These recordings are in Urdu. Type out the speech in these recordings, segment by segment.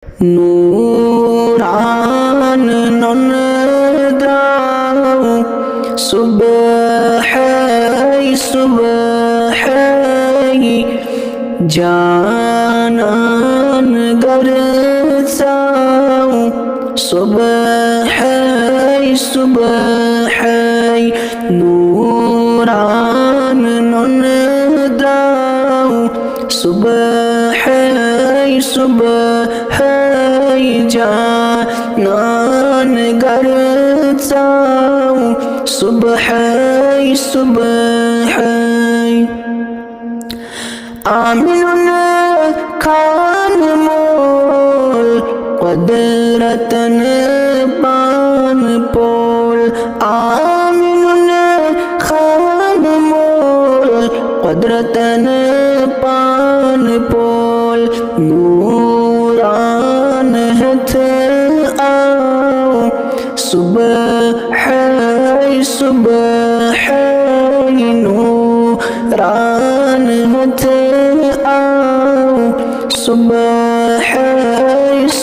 نوران نندراو صبحی صبحی جانان گرزاو صبحی صبحی نوران نندراو صبحی صبحی جانان گرزاو صبحی صبحی آمین کان مول قدرتن بان پول آمین خان مول قدرتن بان پول نوران ہتھ آؤ صبحی صبحی نوران ہتھ آؤ صبحی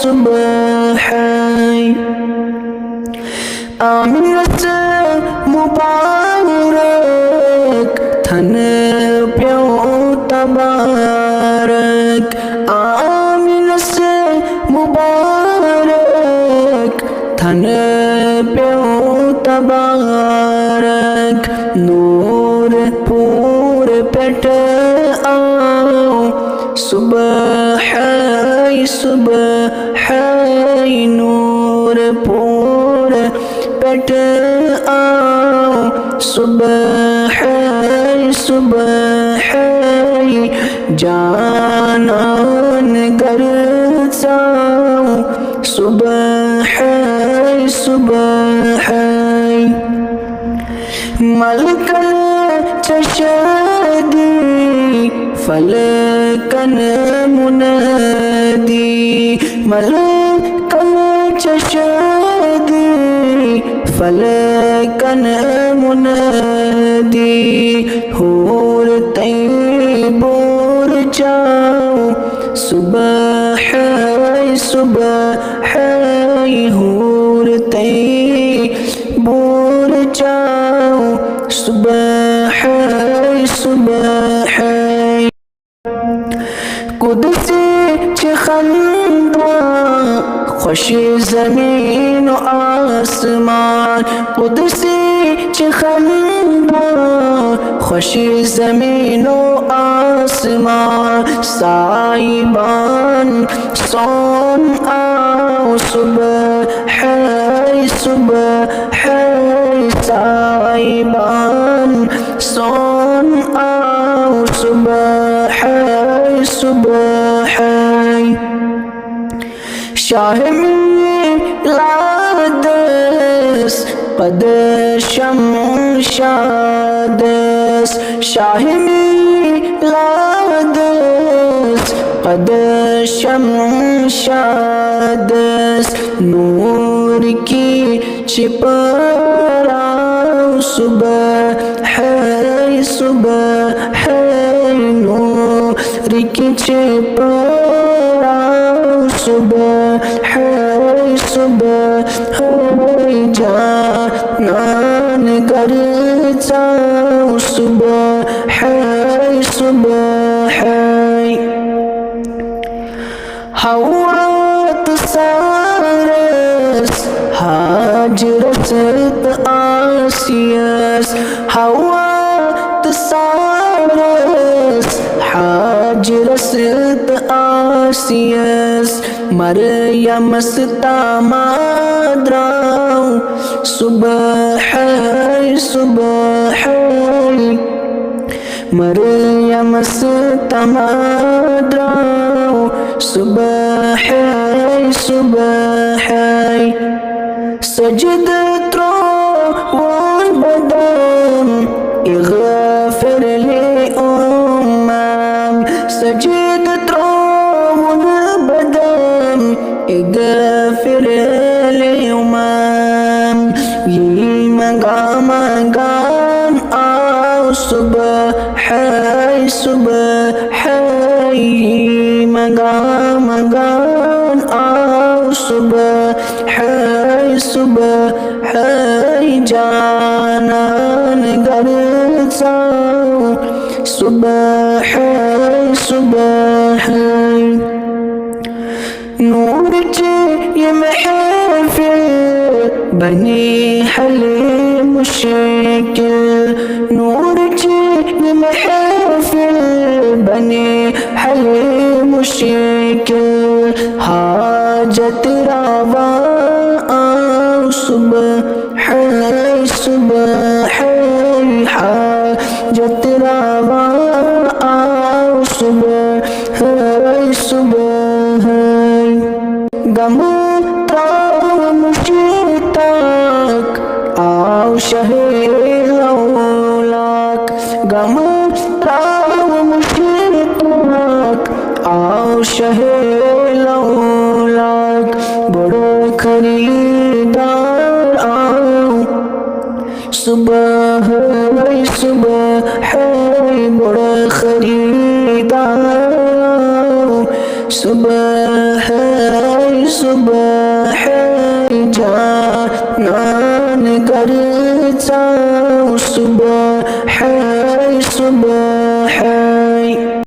صبحی آمینت مبارک تھن پیو تبارک آمینت مبارک تھن پیو تبارک نور پور پیٹ آؤ صبحی صبحی نور پور پیٹ آؤ صبحی صبحی جانان گرزاو صبحی صبحی ملکن چشدی فلکن منادی ملکن چشدی فلکن منادی حور طیبور جاؤ صبحی صبحی حور طیبور جاؤ صبحی صبحی قدسی چخندوا خوش زمین و آسمان قدسی چخندوا خوش زمین و آسمان سائبان سون آؤ صبحی صبحی سائبان سون آؤ صبحی صبحی شاہ میلادس قد شمع شادس شاہ میلادس قد شمع شادس نور کی چپراؤ صبحی صبحی نور کی چپراؤ صبحی صبحی جانان گرزاو صبحی صبحی حوات سارس حاج رسد آسیس حوات سارس حاج رسد آسیس مریم استا مادراو صبحی صبحی مریم استا مادراو صبحی صبحی سجدت رو والبدن اغفر لأمم سجدت رو والبدن اغفر لأمم یہ مقام آؤ صبحی صبحی مقام صبح ہے جانان گرزا صبح ہے نور کی یہ محفل بنی حل مشکل نور کی یہ محفل بنی حل مشکل حاجت روا صبح ہے حاجت روا صبح ہے غم ترا مجھے تک آؤ شہ لولاک غم ترا مجھے تک آؤ شہ لولاک بڑا خریدار آؤ صبح ہے بڑا خریدار صبح ہے جانان گرزا صبح ہے